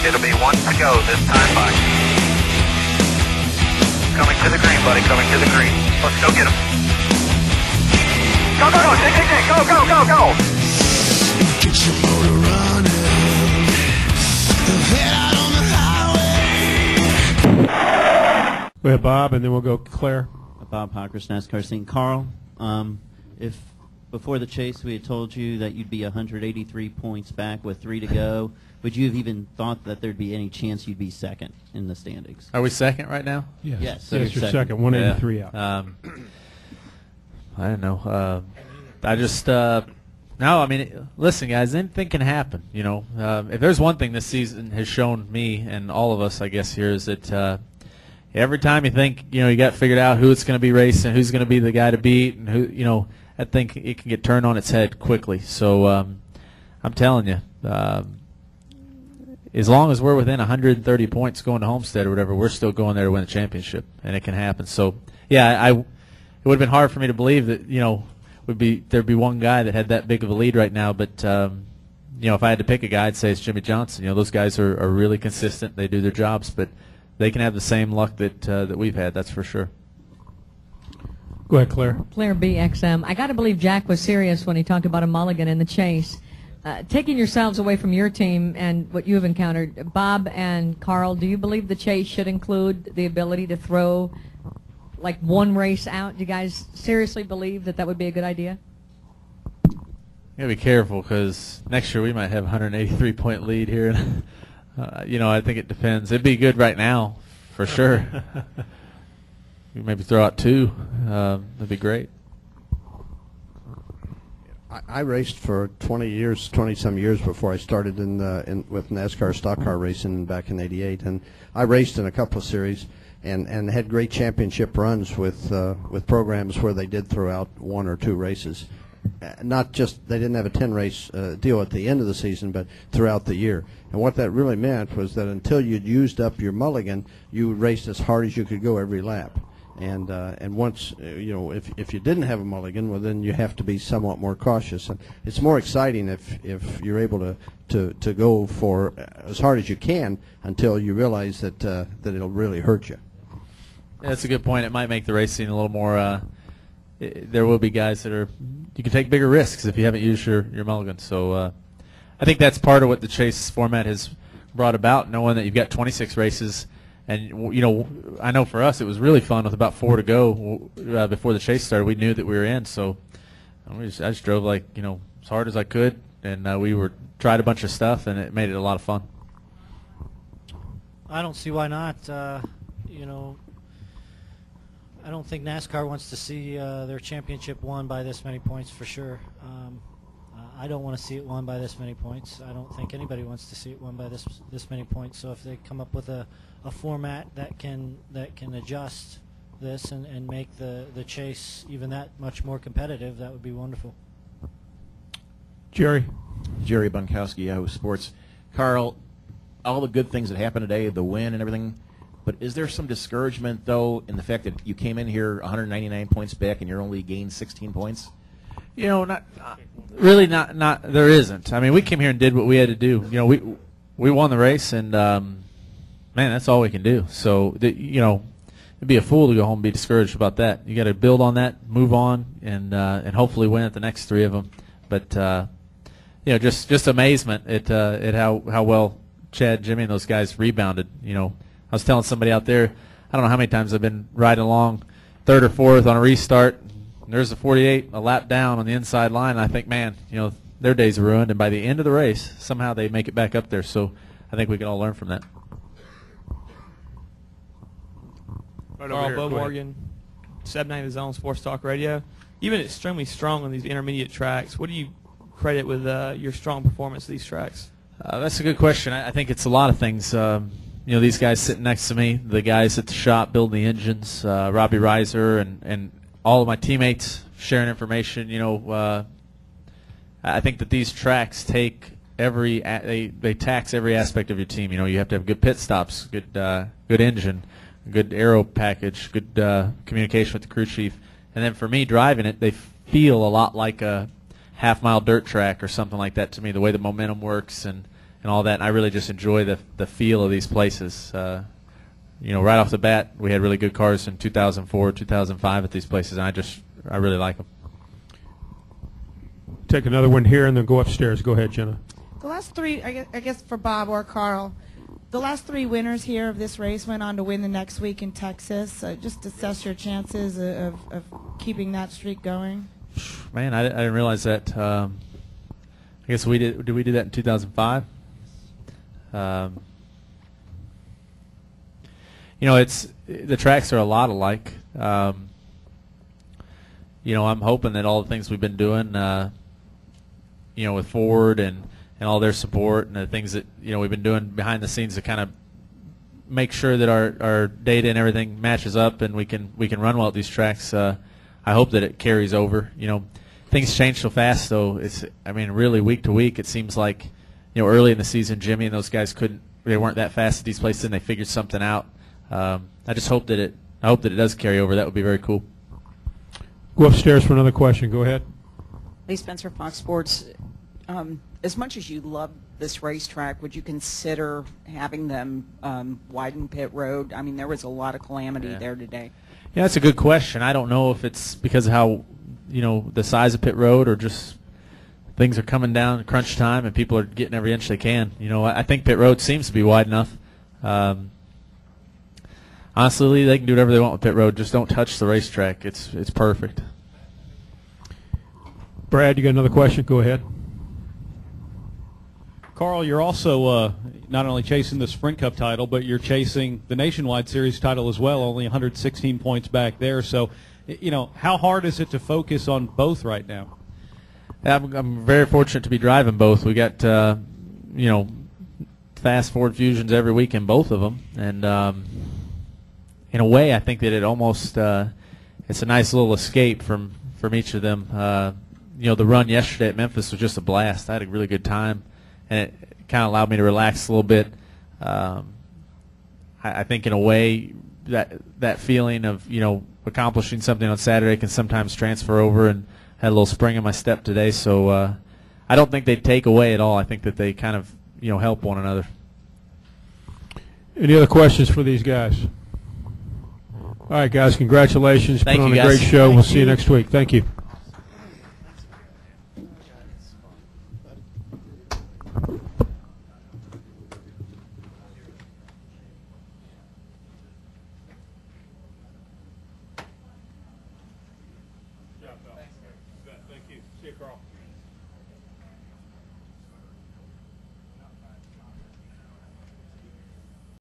It'll be one to go this time by. Coming to the green, buddy, coming to the green. Let's go get him. Go, go, go, Dick, Dick, Dick, go, go, go, go. Get your motor running. Head out on the highway. Go ahead, Bob, and then we'll go Claire. Bob Hawkers, NASCAR scene. Carl, if before the chase we had told you that you'd be 183 points back with 3 to go, would you have even thought that there'd be any chance you'd be second in the standings? Are we second right now? Yes, Yes, yes, you're second. 183 out. I don't know. I just no. I mean, listen, guys. Anything can happen. You know, if there's one thing this season has shown me and all of us, I guess, here is that every time you think you got figured out who it's going to be racing, who's going to be the guy to beat, and who I think it can get turned on its head quickly. So I'm telling you, as long as we're within 130 points going to Homestead or whatever, we're still going there to win the championship, and it can happen. So yeah, it would have been hard for me to believe that there'd be one guy that had that big of a lead right now. But if I had to pick a guy, I'd say it's Jimmy Johnson. Those guys are really consistent. They do their jobs, but they can have the same luck that we've had. That's for sure. Go ahead, Claire. Claire BXM. I got to believe Jack was serious when he talked about a mulligan in the chase. Taking yourselves away from your team and what you have encountered, Bob and Carl, do you believe the chase should include the ability to throw like one race out? Do you guys seriously believe that would be a good idea? You gotta be careful because next year we might have a 183-point lead here. I think it depends. It'd be good right now, for sure. You maybe throw out 2. That'd be great. I raced for 20-some years before I started with NASCAR stock car racing back in '88, and I raced in a couple of series and had great championship runs with programs where they did throw out 1 or 2 races. Not just they didn't have a 10-race deal at the end of the season, but throughout the year. And what that really meant was that until you'd used up your mulligan, you raced as hard as you could go every lap. And once if you didn't have a mulligan, well, then you have to be somewhat more cautious. And it's more exciting if you're able to go for as hard as you can until you realize that it'll really hurt you. Yeah, that's a good point. It might make the racing a little more. There will be guys that you can take bigger risks if you haven't used your mulligan. So I think that's part of what the chase format has brought about, knowing that you've got 26 races. And, I know for us it was really fun with about 4 to go before the chase started. We knew that we were in, so I just drove as hard as I could, and tried a bunch of stuff, and it made it a lot of fun. I don't see why not. I don't think NASCAR wants to see their championship won by this many points for sure. I don't want to see it won by this many points. I don't think anybody wants to see it won by this many points. So if they come up with a format that can adjust this and make the chase even that much more competitive, that would be wonderful. Jerry Bunkowski, Yahoo Sports. Carl, all the good things that happened today, the win and everything, but is there some discouragement, though, in the fact that you came in here 199 points back and you're only gained 16 points? Not really. Not there isn't. I mean, we came here and did what we had to do. We won the race, and man, that's all we can do. So it'd be a fool to go home and be discouraged about that. You got to build on that, move on, and hopefully win at the next 3 of them. But just amazement at how well Chad, Jimmy, and those guys rebounded. I was telling somebody out there, I don't know how many times I've been riding along 3rd or 4th on a restart. There's a 48, a lap down on the inside line, and I think, man, their days are ruined. And by the end of the race, somehow they make it back up there. So I think we can all learn from that. Carl, Bo Morgan, 790 The Zone Sports Talk Radio. You've been extremely strong on these intermediate tracks. What do you credit with your strong performance of these tracks? That's a good question. I think it's a lot of things. These guys sitting next to me, the guys at the shop building the engines, Robbie Reiser, and all of my teammates sharing information. I think that these tracks take they tax every aspect of your team. You have to have good pit stops, good engine, good aero package, good communication with the crew chief, and then for me driving it, they feel a lot like a half-mile dirt track or something like that to me. The way the momentum works, and all that. And I really just enjoy the feel of these places. Right off the bat, we had really good cars in 2004, 2005 at these places, and I really like them. Take another one here and then go upstairs. Go ahead, Jenna. The last three, I guess for Bob or Carl, the last three winners here of this race went on to win the next week in Texas. Just assess your chances of keeping that streak going. Man, I didn't realize that. I guess we did. Did we do that in 2005? It's the tracks are a lot alike. I'm hoping that all the things we've been doing, with Ford and all their support and the things that we've been doing behind the scenes to kind of make sure that our data and everything matches up and we can run well at these tracks. I hope that it carries over. Things change so fast, though. Really week to week, it seems like early in the season, Jimmy and those guys they weren't that fast at these places, and they figured something out. I just hope that it does carry over. That would be very cool. Go upstairs for another question. Go ahead. Lee Spencer, Fox Sports. As much as you love this racetrack, would you consider having them widen pit road? There was a lot of calamity there today. Yeah, that's a good question. I don't know if it's because of how the size of pit road or just things are coming down crunch time and people are getting every inch they can. I think pit road seems to be wide enough. Honestly, Lee, they can do whatever they want with pit road. Just don't touch the racetrack. It's perfect. Brad, you got another question? Go ahead. Carl, you're also not only chasing the Sprint Cup title, but you're chasing the Nationwide Series title as well, only 116 points back there. So, how hard is it to focus on both right now? I'm very fortunate to be driving both. We got, fast Ford Fusions every week in both of them. And in a way, I think that it almost it's a nice little escape from each of them. The run yesterday at Memphis was just a blast. I had a really good time, and it kind of allowed me to relax a little bit. I think in a way that feeling of accomplishing something on Saturday can sometimes transfer over, and had a little spring in my step today. So I don't think they take away at all. I think that they kind of help one another. Any other questions for these guys? All right, guys, congratulations. Thank Put on you, a great guys. show. Thank We'll see you you. next week. Thank you.